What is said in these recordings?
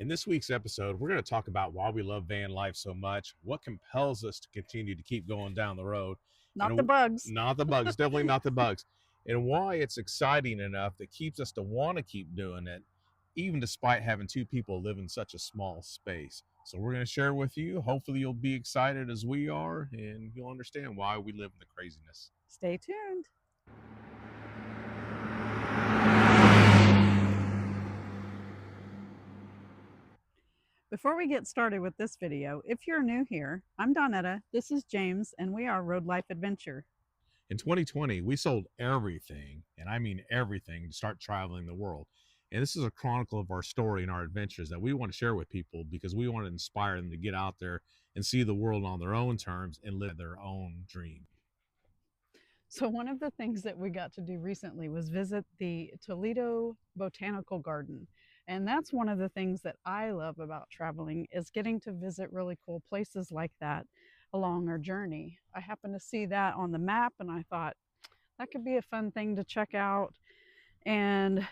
In this week's episode, we're going to talk about why we love van life so much, what compels us to continue to keep going down the road, Not the and bugs. not the bugs, definitely not the bugs, and why it's exciting enough that keeps us to want to keep doing it, even despite having two people live in such a small space. So we're going to share with you. Hopefully, you'll be excited as we are, and you'll understand why we live in the craziness. Stay tuned. Before we get started with this video, if you're new here, I'm Donetta, this is James, and we are Road Life Adventure. In 2020, we sold everything, and I mean everything, to start traveling the world. And this is a chronicle of our story and our adventures that we want to share with people because we want to inspire them to get out there and see the world on their own terms and live their own dream. So, one of the things that we got to do recently was visit the Toledo Botanical Garden. And that's one of the things that I love about traveling is getting to visit really cool places like that along our journey. I happened to see that on the map and I thought that could be a fun thing to check out. And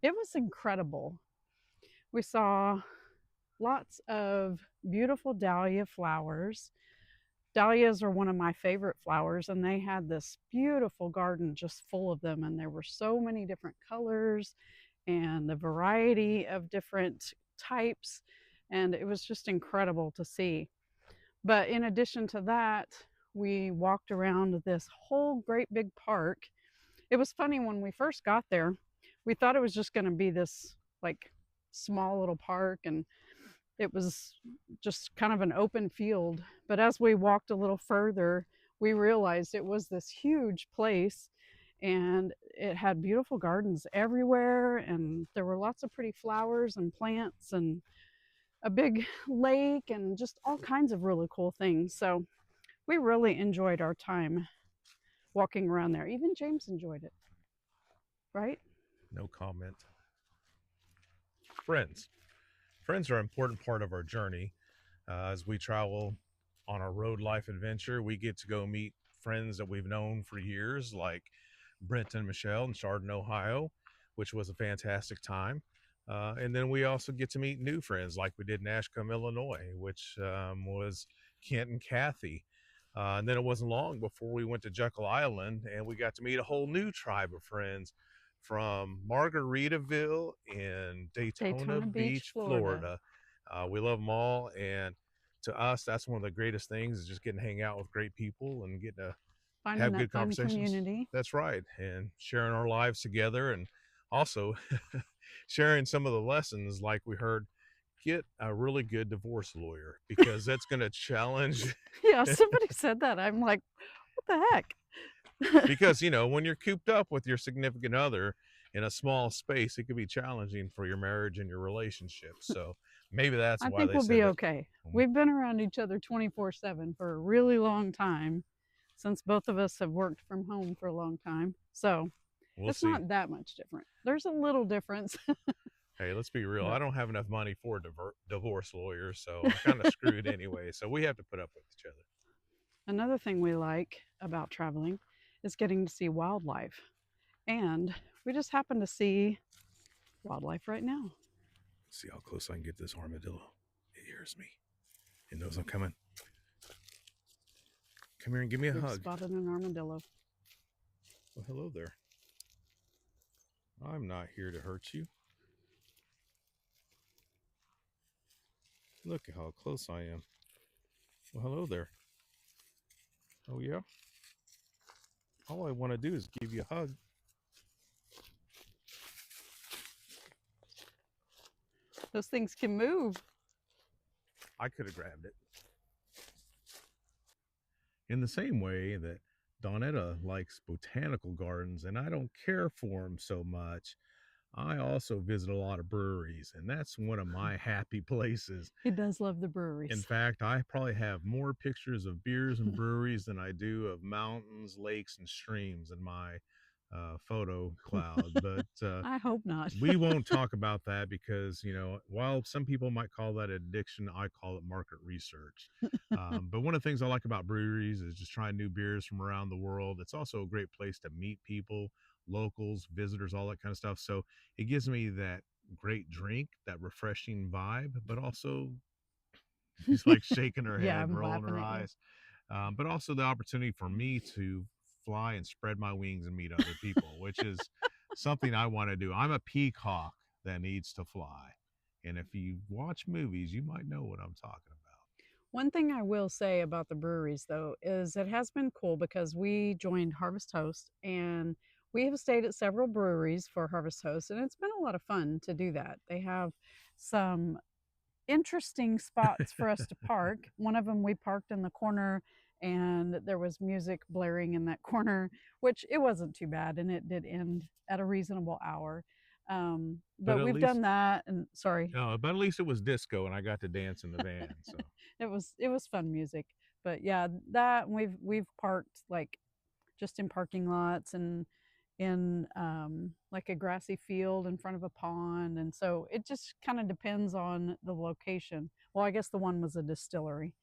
it was incredible. We saw lots of beautiful dahlia flowers. Dahlias are one of my favorite flowers, and they had this beautiful garden just full of them. And there were so many different colors and a variety of different types. And it was just incredible to see. But in addition to that, we walked around this whole great big park. It was funny when we first got there, we thought it was just going to be this like small little park and it was just kind of an open field. But as we walked a little further, we realized it was this huge place and it had beautiful gardens everywhere. And there were lots of pretty flowers and plants and a big lake and just all kinds of really cool things. So we really enjoyed our time walking around there. Even James enjoyed it, right? No comment. Friends. Friends are an important part of our journey. As we travel on our road life adventure, we get to go meet friends that we've known for years, like Brent and Michelle in Chardon, Ohio, which was a fantastic time. And then we also get to meet new friends like we did in Ashcombe, Illinois, which was Kent and Kathy. And then it wasn't long before we went to Jekyll Island and we got to meet a whole new tribe of friends from Margaritaville in Daytona Daytona Beach, Beach, Florida. Florida. We love them all. And to us, that's one of the greatest things is just getting to hang out with great people and getting to Finding have that good fun conversations. community. That's right. And sharing our lives together and also sharing some of the lessons like we heard. Get a really good divorce lawyer because that's going to challenge. Yeah, somebody said that. I'm like, what the heck? Because, you know, when you're cooped up with your significant other in a small space, it could be challenging for your marriage and your relationship. So maybe that's I why think they we'll said be that. okay. We've been around each other 24/7 for a really long time since both of us have worked from home for a long time. So We'll it's see. not that much different. There's a little difference. Hey, let's be real. I But don't have enough money for a divorce lawyer, so I'm kind of screwed anyway. So we have to put up with each other. another thing we like about traveling is getting to see wildlife. And we just happen to see wildlife right now. Let's see how close I can get this armadillo. It hears me. It knows I'm coming. Come here and give me a We've hug. spotted an armadillo. Well, hello there. I'm not here to hurt you. Look at how close I am. Well, hello there. Oh, yeah? All I want to do is give you a hug. Those things can move. I could have grabbed it. In the same way that Donetta likes botanical gardens and I don't care for them so much, I also visit a lot of breweries, and that's one of my happy places. He does love the In breweries. fact, I probably have more pictures of beers and breweries than I do of mountains, lakes, and streams in my photo cloud. But I hope not. we won't talk about that because, you know, while some people might call that addiction, I call it market research. But one of the things I like about breweries is just trying new beers from around the world. It's also a great place to meet people, locals, visitors, all that kind of stuff. So it gives me that great drink, that refreshing vibe, but also she's like shaking her Yeah, head, I'm rolling laughing her at you. eyes. But also the opportunity for me to fly and spread my wings and meet other people, which is something I want to do. I'm a peacock that needs to fly. And if you watch movies, you might know what I'm talking about. One thing I will say about the breweries, though, is it has been cool because we joined Harvest Host and we have stayed at several breweries for Harvest Host, and it's been a lot of fun to do that. They have some interesting spots for us to park. One of them we parked in the corner and there was music blaring in that corner, which it wasn't too bad and it did end at a reasonable hour. But But at we've least done that and sorry. but at least it was disco and I got to dance in the van. So It was fun music. But yeah, that we've parked like just in parking lots and in like a grassy field in front of a pond. And so it just kind of depends on the location. Well, I guess the one was a distillery,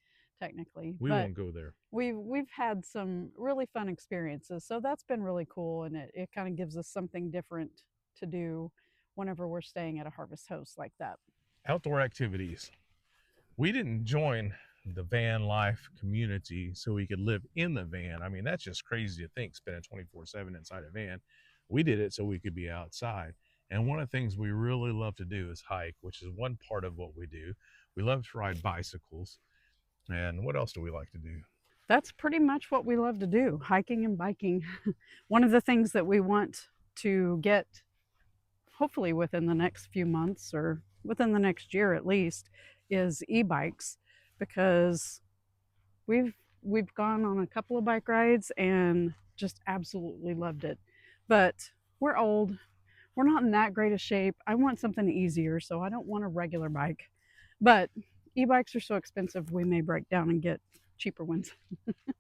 technically, we but won't go there. we've had some really fun experiences. So that's been really cool, and it kind of gives us something different to do whenever we're staying at a Harvest Host like that. Outdoor activities. We didn't join the van life community so we could live in the van. I mean, that's just crazy to think, spending 24/7 inside a van. We did it so we could be outside. And one of the things we really love to do is hike, which is one part of what we do. We love to ride bicycles. And what else do we like to do? That's pretty much what we love to do, hiking and biking. One of the things that we want to get, hopefully within the next few months or within the next year at least, is e-bikes, because we've we've gone on a couple of bike rides and just absolutely loved it. But we're old. We're not in that great a shape. I want something easier, so I don't want a regular bike. But e-bikes are so expensive, we may break down and get cheaper ones.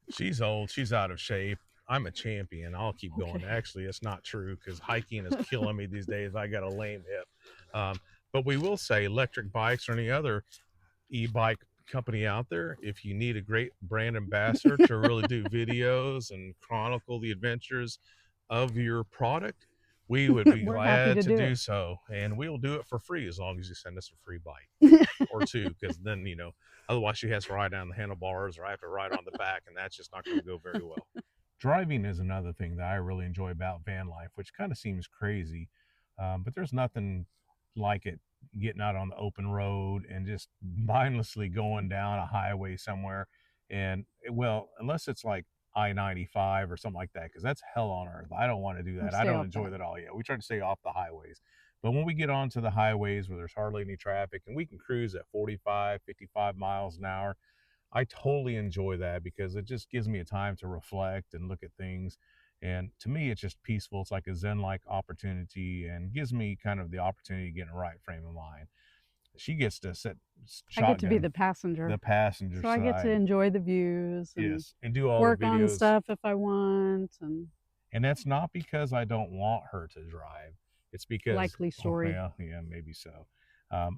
She's old. She's out of shape. I'm a champion. I'll keep going. Okay. Actually, it's not true because hiking is killing me these days. I got a lame hip. But we will say electric bikes or any other e-bike company out there, if you need a great brand ambassador to really do videos and chronicle the adventures of your product, we would be We're happy glad to to do do it. so, and we'll do it for free as long as you send us a free bike or two, because then otherwise she has to ride down the handlebars or I have to ride on the back, and that's just not going to go very well. Driving is another thing that I really enjoy about van life, which kind of seems crazy, but there's nothing like it, getting out on the open road and just mindlessly going down a highway somewhere. And well, unless it's like I-95 or something like that, because that's hell on earth. I don't want to do We that. I stay don't off enjoy that. that all. Yeah, we try to stay off the highways. But when we get onto the highways where there's hardly any traffic and we can cruise at 45, 55 miles an hour, I totally enjoy that because it just gives me a time to reflect and look at things. And to me, it's just peaceful. It's like a Zen like opportunity and gives me kind of the opportunity to get in the right frame of mind. She gets to sit I get to be shotgun the passenger. the passenger So I get to side, enjoy the views and yes, and do all the work on videos. stuff if I want, and And that's not because I don't want her to drive. It's because, likely oh, story. yeah, yeah, maybe so.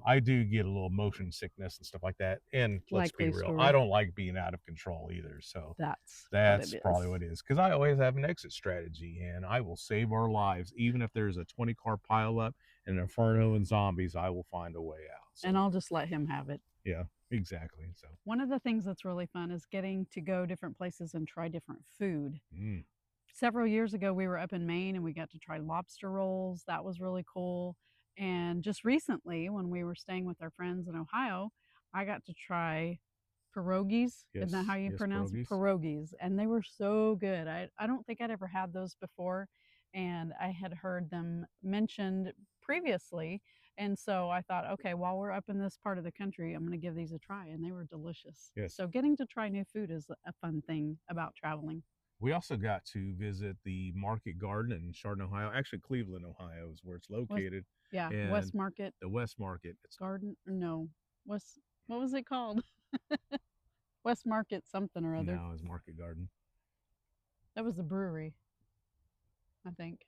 I do get a little motion sickness and stuff like that. And let's be Likely real, I story. don't like being out of control either. So That's what it that's is. probably what it is. Because I always have an exit strategy, and I will save our lives, even if there's a 20 car pileup and an inferno and zombies. I will find a way out. So And I'll just let him have it. yeah, exactly. So One of the things that's really fun is getting to go different places and try different food. mm, Several years ago, we were up in Maine and we got to try lobster rolls. That was really cool. And just recently, when we were staying with our friends in Ohio, I got to try pierogies. Isn't that how yes, you yes, pronounce it? pierogies. Pierogies. And they were so good. I don't think I'd ever had those before. And I had heard them mentioned previously. And so I thought, okay, while we're up in this part of the country, I'm going to give these a try. And they were delicious. Yes. So getting to try new food is a fun thing about traveling. We also got to visit the Market Garden in Chardon, Ohio. Actually, Cleveland, Ohio is where it's West, located. yeah, And West Market the West Market, it's Garden. No, West. What was it called? West Market something or other. now is Market Garden. That was the brewery, I think.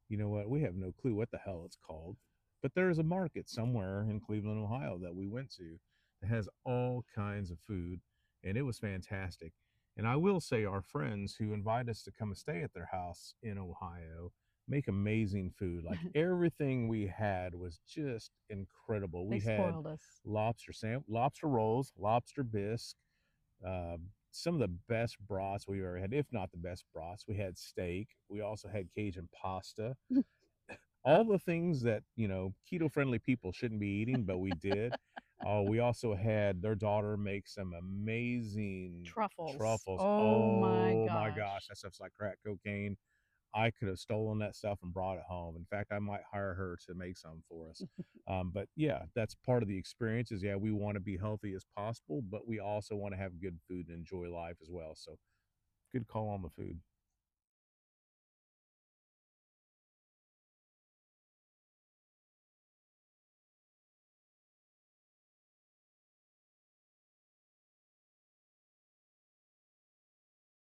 You know what? We have no clue what the hell it's called. But there's a market somewhere in Cleveland, Ohio that we went to that has all kinds of food, and it was fantastic. And I will say, our friends who invite us to come and stay at their house in Ohio, make amazing food. Like everything we had was just incredible. They We had spoiled us. lobster rolls, lobster bisque, some of the best broths we've ever had, if not the best broths. We had steak. We also had Cajun pasta, all the things that keto friendly people shouldn't be eating, but we did. We also had their daughter make some amazing Truffles. truffles. Oh my Oh my gosh, gosh. that stuff's like crack cocaine. I could have stolen that stuff and brought it home. In fact, I might hire her to make some for us. But yeah, that's part of the experience. Is yeah, we want to be healthy as possible, but we also want to have good food and enjoy life as well. So good call on the food.